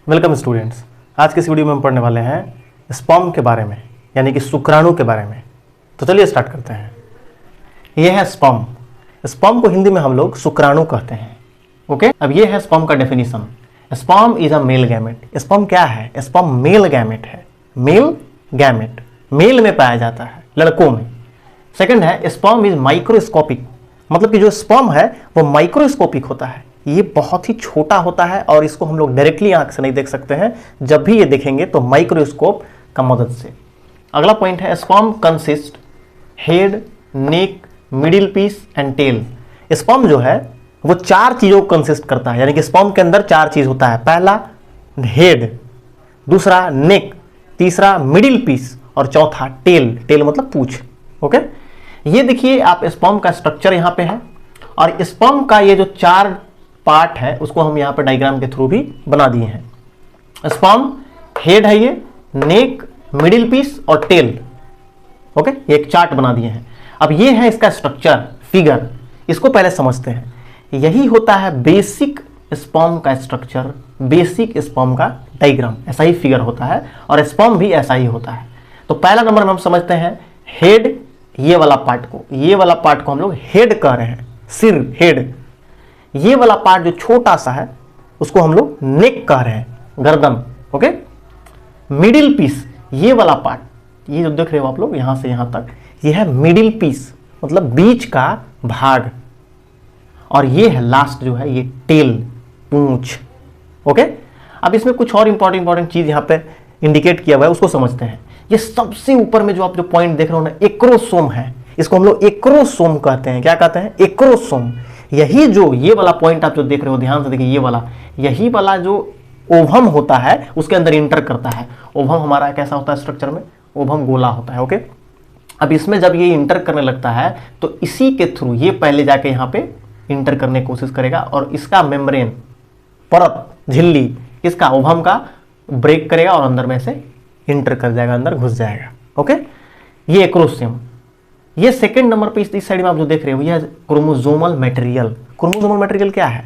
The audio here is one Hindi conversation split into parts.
Welcome students. आज के इस वीडियो में हम पढ़ने वाले हैं स्पर्म के बारे में, यानी कि शुक्राणु के बारे में। तो चलिए स्टार्ट करते हैं। यह है स्पर्म। स्पर्म को हिंदी में हम लोग शुक्राणु कहते हैं। ओके, अब ये है स्पर्म का definition. Sperm is a male gamete. Sperm क्या है? स्पर्म मेल गैमेट है। मेल गैमेट मेल में पाया जाता है, लड़कों में। सेकंड है स्पर्म इज माइक्रोस्कोपिक, मतलब कि जो स्पर्म है वो माइक्रोस्कोपिक होता है। ये बहुत ही छोटा होता है और इसको हम लोग डायरेक्टली आंख से नहीं देख सकते हैं। जब भी ये देखेंगे तो माइक्रोस्कोप का मदद से। अगला पॉइंट है sperm consist head, neck, middle piece and tail. Sperm जो है वो चार चीजों को कंसिस्ट करता है, यानी कि स्पर्म के अंदर चार चीज होता है। पहला हेड, दूसरा नेक, तीसरा मिडिल पीस और चौथा टेल। टेल मतलब पूंछ। ओके, ये देखिए आप स्पर्म का स्ट्रक्चर यहां पे है और स्पर्म का ये जो चार पार्ट है उसको हम यहां पर डायग्राम के थ्रू भी बना दिए हैं। स्पर्म हेड है, ये नेक, मिडिल पीस और टेल। ओके, ये एक चार्ट बना दिए हैं। अब ये है इसका स्ट्रक्चर, फिगर। इसको पहले समझते हैं। यही होता है बेसिक स्पर्म का स्ट्रक्चर, बेसिक स्पर्म का डायग्राम। ऐसा ही फिगर होता है और स्पर्म भी ऐसा ही होता है। तो पहला नंबर में हम समझते हैं हेड, ये वाला पार्ट को हम लोग हेड कह रहे हैं, सिर, हेड। ये वाला पार्ट जो छोटा सा है उसको हम लोग नेक कह रहे हैं, गर्दन। ओके, मिडिल पीस, ये वाला पार्ट, ये जो देख रहे हो आप लोग यहां से यहां तक, ये है मिडिल पीस, मतलब बीच का भाग। और ये है लास्ट जो है ये टेल, पूंछ। ओके, अब इसमें कुछ और इंपॉर्टेंट चीज यहां पे इंडिकेट किया हुआ है, उसको समझते हैं। ये सबसे ऊपर में जो आप जो पॉइंट देख रहे हो ना, एक्रोसोम है। इसको हम लोग एक्रोसोम कहते हैं। क्या कहते हैं? एक्रोसोम। यही जो ये वाला पॉइंट आप जो देख रहे हो, ध्यान से देखिए, ये वाला, यही वाला जो ओवम होता है उसके अंदर इंटर करता है। ओवम हमारा कैसा होता है स्ट्रक्चर में? ओवम गोला होता है। ओके, अब इसमें जब ये इंटर करने लगता है तो इसी के थ्रू ये पहले जाके यहाँ पे इंटर करने की कोशिश करेगा और इसका मेम्ब्रेन, परत, झिल्ली, इसका ओवम का ब्रेक करेगा और अंदर में से इंटर कर जाएगा, अंदर घुस जाएगा। ओके, ये एक्रोसोम। ये सेकंड नंबर पे इस साइड में आप जो देख रहे हो ये क्रोमोसोमल मटेरियल। क्रोमोसोमल मटेरियल क्या है?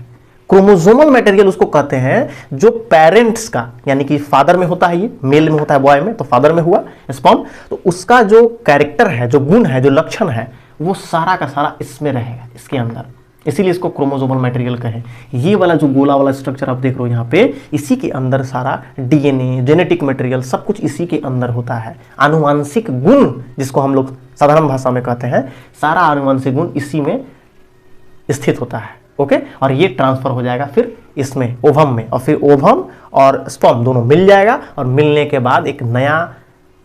क्रोमोसोमल मटेरियल उसको कहते हैं जो पेरेंट्स का, यानी कि फादर में होता है, ये मेल में होता है, बॉय में, तो फादर में हुआ स्पर्म, तो उसका जो कैरेक्टर है, जो गुण है, जो लक्षण है, वो सारा का सारा इसमें रहेगा, इसके अंदर। इसीलिए इसको क्रोमोसोमल मटेरियल कहें। ये वाला जो गोला वाला स्ट्रक्चर आप देख रहे हो यहाँ पे, इसी के अंदर सारा डीएनए, जेनेटिक मटेरियल, सब कुछ इसी के अंदर होता है। आनुवांशिक गुण जिसको हम लोग साधारण भाषा में कहते हैं, सारा आनुवांशिक गुण इसी में स्थित होता है। ओके, और ये ट्रांसफर हो जाएगा फिर इसमें, ओवम में, और फिर ओवम और स्पर्म दोनों मिल जाएगा और मिलने के बाद एक नया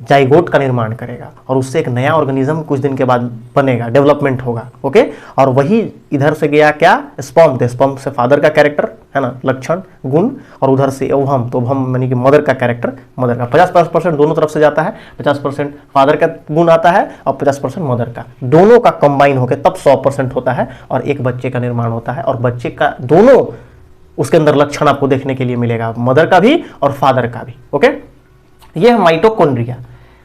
जाइगोट का निर्माण करेगा और उससे एक नया ऑर्गेनिज्म कुछ दिन के बाद बनेगा, डेवलपमेंट होगा। ओके, और वही इधर से गया क्या? स्पर्म। थे स्पर्म से फादर का कैरेक्टर है ना, लक्षण, गुण, और उधर से ओवम, तो ओवम यानी कि मदर का कैरेक्टर, मदर का 50% दोनों तरफ से जाता है। 50% फादर का गुण आता है और 50% मदर का, दोनों का कंबाइन होकर तब 100% होता है और एक बच्चे का निर्माण होता है। और बच्चे का दोनों उसके अंदर लक्षण आपको देखने के लिए मिलेगा, मदर का भी और फादर का भी। ओके, ये है माइटोकॉन्ड्रिया।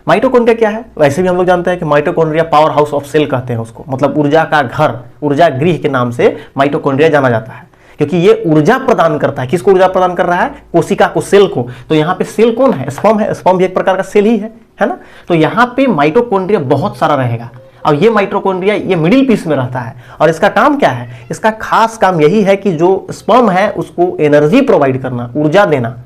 माइटोकॉन्ड्रिया क्या है? वैसे भी हम लोग जानते हैं कि mitochondria power house of cell कहते हैं उसको, मतलब ऊर्जा का घर, ऊर्जा गृह के नाम से माइटोकॉन्ड्रिया जाना जाता है, क्योंकि ये ऊर्जा प्रदान करता है। किसको ऊर्जा प्रदान कर रहा है? कोशिका को, सेल को। तो यहाँ पे सेल कौन है? स्पर्म है। स्पर्म भी एक प्रकार का सेल ही है ना। तो यहाँ पे माइटोकॉन्ड्रिया बहुत सारा रहेगा और ये माइटोकॉन्ड्रिया ये मिडिल पीस में रहता है। और इसका काम क्या है? इसका खास काम यही है कि जो स्पर्म है उसको एनर्जी प्रोवाइड करना, ऊर्जा देना,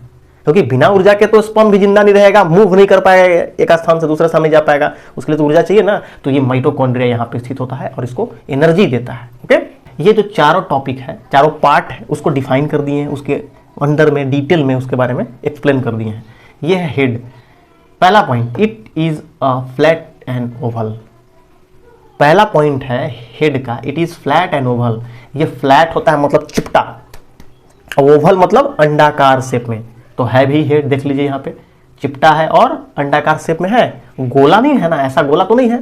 क्योंकि बिना ऊर्जा के तो स्पर्म भी जिंदा नहीं रहेगा, मूव नहीं कर पाएगा, एक स्थान से दूसरे स्थान नहीं जा पाएगा, उसके लिए तो ऊर्जा चाहिए ना। तो ये माइटोकॉन्ड्रिया यहाँ पे स्थित होता है और इसको एनर्जी देता है। ओके, ये जो चारों टॉपिक है, चारों पार्ट है, उसको डिफाइन कर दिए हैं, उसके अंदर में डिटेल में उसके बारे में एक्सप्लेन कर दिए हैं। ये है हेड। पहला point, it is a flat and Oval. पहला पॉइंट है हेड का, it is flat and Oval. ये फ्लैट होता है मतलब चिपटा, और ओवल मतलब अंडाकार शेप में। तो है भी हेड, देख लीजिए यहाँ पे चिपटा है और अंडाकार शेप में है, गोला नहीं है ना, ऐसा गोला तो नहीं है,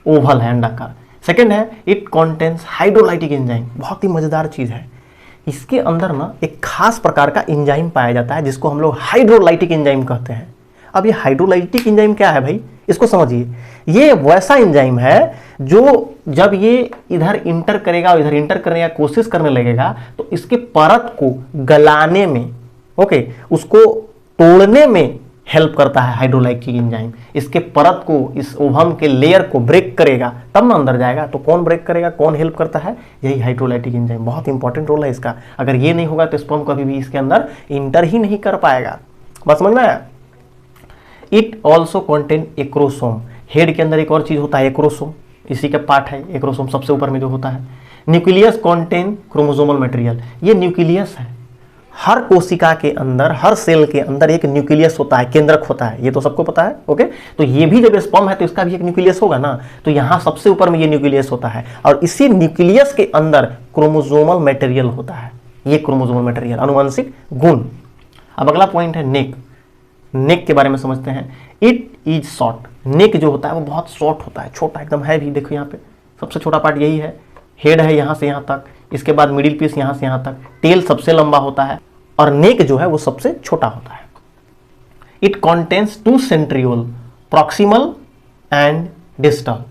ओवल है, अंडाकार। सेकंड है इट कंटेन्स हाइड्रोलाइटिक एंजाइम। बहुत ही मजेदार चीज है, इसके अंदर ना एक खास प्रकार का एंजाइम पाया जाता है जिसको हम लोग हाइड्रोलाइटिक एंजाइम कहते हैं। अब ये हाइड्रोलाइटिक एंजाइम क्या है भाई, इसको समझिए। ये वैसा एंजाइम है जो जब ये इधर इंटर करेगा और इधर इंटर करने की कोशिश करने लगेगा तो इसके परत को गलाने में, ओके, उसको तोड़ने में हेल्प करता है हाइड्रोलाइटिक एंजाइम। इसके परत को, इस ओवम के लेयर को ब्रेक करेगा तब ना अंदर जाएगा। तो कौन ब्रेक करेगा, कौन हेल्प करता है, यही हाइड्रोलाइटिक एंजाइम। बहुत इंपॉर्टेंट रोल है इसका। अगर ये नहीं होगा तो स्पर्म कभी भी इसके अंदर इंटर ही नहीं कर पाएगा। बस समझ में आया। It also contain acrosome. Head के अंदर एक और चीज होता है एक्रोसोम, इसी का पार्ट है एक्रोसोम, सबसे ऊपर में जो होता है। Nucleus contain chromosomal material. ये न्यूक्लियस है। हर कोशिका के अंदर, हर सेल के अंदर एक न्यूक्लियस होता है, केंद्रक होता है, ये तो सबको पता है। ओके, तो ये भी जब स्पर्म है तो इसका भी एक न्यूक्लियस होगा ना। तो यहां सबसे ऊपर में ये न्यूक्लियस होता है और इसी न्यूक्लियस के अंदर क्रोमोसोमल मटेरियल होता है। ये क्रोमोसोमल मटेरियल अनुवांशिक गुण। अब अगला पॉइंट है नेक। नेक के बारे में समझते हैं। It is short. नेक जो होता है वो बहुत शॉर्ट होता है, छोटा एकदम है भी। देखो यहाँ पे सबसे छोटा पार्ट यही है। हेड है यहाँ से यहाँ तक, इसके बाद मिडिल पीस यहाँ से यहाँ तक, टेल सबसे लंबा होता है और नेक जो है वो सबसे छोटा होता है। It contains 2 centriole, proximal and distal.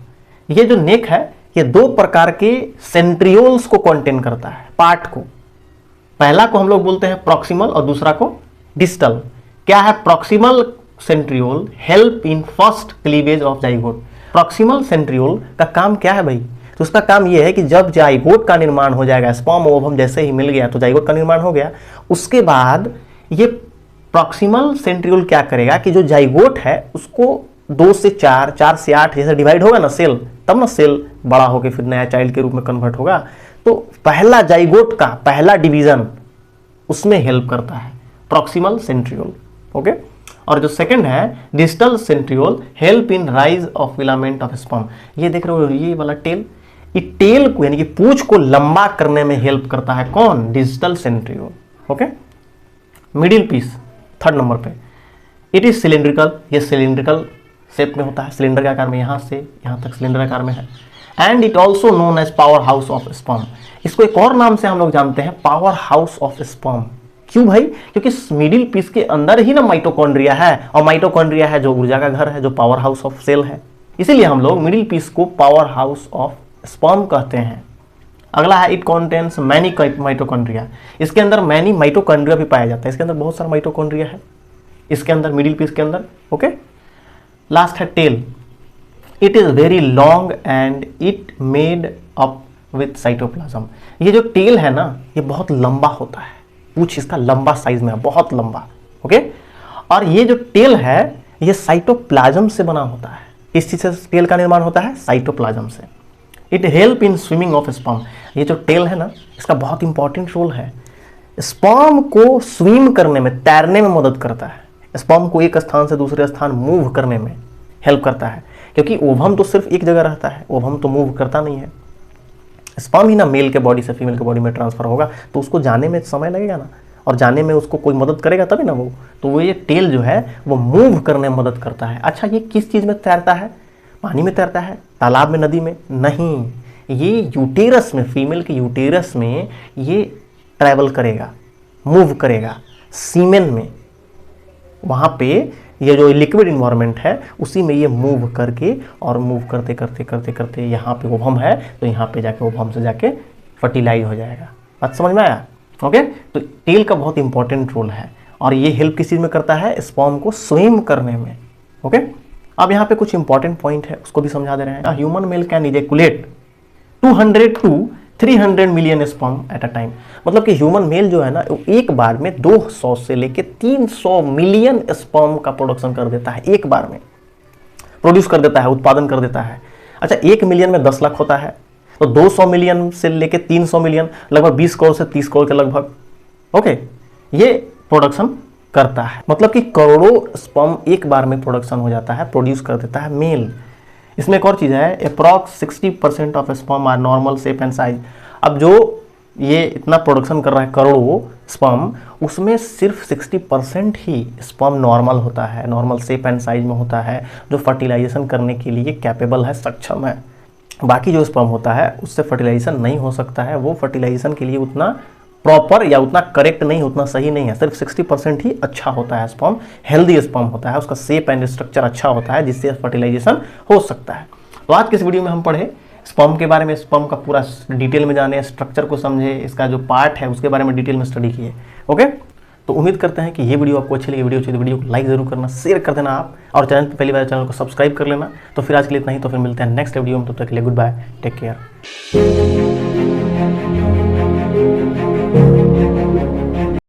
ये जो नेक है ये 2 प्रकार के सेंट्रियोल्स को कंटेन करता है, पार्ट को। पहला को हम लोग बोलते हैं प्रॉक्सिमल और दूसरा को डिस्टल। क्या है proximal centriole? Help in first cleavage of zygote. Proximal centriole का काम क्या है भाई? तो उसका काम यह है कि जब जाइगोट का निर्माण हो जाएगा, स्पर्म ओवम जैसे ही मिल गया तो जाइगोट का निर्माण हो गया, उसके बाद ये प्रॉक्सिमल सेंट्रियोल क्या करेगा कि जो जाइगोट है उसको 2 से 4, 4 से 8 जैसे डिवाइड होगा ना सेल, तब ना सेल बड़ा होकर फिर नया चाइल्ड के रूप में कन्वर्ट होगा। तो पहला जाइगोट का पहला डिवीजन उसमें हेल्प करता है प्रॉक्सिमल सेंट्रियोल। ओके, और जो सेकंड है distal centriole, help in rise of filament of sperm. ये देख रहे हो ये वाला टेल, ये टेल को यानी कि पूंछ को लंबा करने में हेल्प करता है कौन? Distal centriole. Okay, middle piece 3rd number पे। It is cylindrical. ये सिलिंड्रिकल शेप में होता है, सिलेंडर के आकार में, यहां से यहां तक सिलेंडर आकार में है। And it also known as power house of sperm. इसको एक और नाम से हम लोग जानते हैं, पावर हाउस ऑफ स्पर्म। क्यों भाई? क्योंकि मिडिल पीस के अंदर ही ना माइटोकॉन्ड्रिया है, और माइटोकॉन्ड्रिया है जो ऊर्जा का घर है, जो पावर हाउस ऑफ सेल है। इसीलिए हम लोग मिडिल पीस को पावर हाउस ऑफ स्पर्म कहते हैं। अगला है इट कंटेन्स मैनी माइटोकॉन्ड्रिया। इसके अंदर मैनी माइटोकॉन्ड्रिया भी पाया जाता है, इसके अंदर बहुत सारा माइटोकॉन्ड्रिया है इसके अंदर, मिडिल पीस के अंदर। ओके, लास्ट है tail. It is very long and it made up with cytoplasm. ये जो टेल है ना ये बहुत लंबा होता है, पूछ इसका लंबा साइज में है, बहुत लंबा। ओके, और ये जो टेल है ये साइटोप्लाज्म से बना होता है। इस चीज से टेल का निर्माण होता है, साइटोप्लाज्म से। It help in swimming of sperm. ये जो टेल है ना इसका बहुत इंपॉर्टेंट रोल है, स्पर्म को स्विम करने में, तैरने में मदद करता है। स्पर्म को एक स्थान से दूसरे स्थान मूव करने में हेल्प करता है, क्योंकि ओवम तो सिर्फ एक जगह रहता है, ओवम तो मूव करता नहीं है। स्पर्म ही ना मेल के बॉडी से फीमेल के बॉडी में ट्रांसफर होगा, तो उसको जाने में समय लगेगा ना, और जाने में उसको कोई मदद करेगा तभी ना वो। तो वो ये टेल जो है वो मूव करने में मदद करता है। अच्छा, ये किस चीज़ में तैरता है? पानी में तैरता है, तालाब में, नदी में? नहीं, ये यूटेरस में, फीमेल के यूटेरस में ये ट्रैवल करेगा, मूव करेगा, सीमेन में। वहाँ पे ये जो लिक्विड इन्वायरमेंट है उसी में ये मूव करके, और मूव करते करते करते करते यहाँ पे ओवम है तो यहाँ पे जाके ओवम से जाके फर्टिलाइज हो जाएगा। बात समझ में आया? ओके, तो टेल का बहुत इंपॉर्टेंट रोल है, और ये हेल्प किस चीज़ में करता है? स्पर्म को स्विम करने में। ओके, अब यहाँ पे कुछ इंपॉर्टेंट पॉइंट है उसको भी समझा दे रहे हैं। Human male can ejaculate 200 to 300 million sperm at a time. मतलब कि ह्यूमन मेल जो है ना एक बार में 200 से लेके 300 मिलियन स्पर्म का प्रोडक्शन कर देता है, एक बार में प्रोड्यूस कर देता है, उत्पादन कर देता है। अच्छा, 1 मिलियन में 10 लाख होता है, तो 200 मिलियन से लेके 300 मिलियन, लगभग 20 करोड़ से 30 करोड़ के लगभग, ओके, ये प्रोडक्शन करता है। मतलब कि करोड़ों स्पर्म एक बार में प्रोडक्शन हो जाता है, प्रोड्यूस कर देता है मेल। इसमें एक और चीज़ है, approx 60% of sperm are normal shape and size. अब जो ये इतना प्रोडक्शन कर रहा है करोड़ों स्पर्म, उसमें सिर्फ 60% ही स्पर्म नॉर्मल होता है, नॉर्मल शेप एंड साइज में होता है, जो फर्टिलाइजेशन करने के लिए कैपेबल है, सक्षम है। बाकी जो स्पर्म होता है उससे फर्टिलाइजेशन नहीं हो सकता है, वो फर्टिलाइजेशन के लिए उतना प्रॉपर या उतना करेक्ट नहीं, उतना सही नहीं है। सिर्फ 60% ही अच्छा होता है स्पर्म, हेल्दी स्पर्म होता है, उसका शेप एंड स्ट्रक्चर अच्छा होता है जिससे फर्टिलाइजेशन हो सकता है। तो आज के इस वीडियो में हम पढ़े स्पर्म के बारे में, स्पर्म का पूरा डिटेल में जाने, स्ट्रक्चर को समझे, इसका जो पार्ट है उसके बारे में डिटेल में स्टडी किए। ओके, तो उम्मीद करते हैं कि ये वीडियो आपको अच्छी लगी। वीडियो अच्छी तो वीडियो को लाइक जरूर करना, शेयर कर देना आप, और चैनल पर पहली बार चैनल को सब्सक्राइब कर लेना। तो फिर आज के लिए इतना ही, तो फिर मिलते हैं नेक्स्ट वीडियो में, तब तक के लिए गुड बाय, टेक केयर।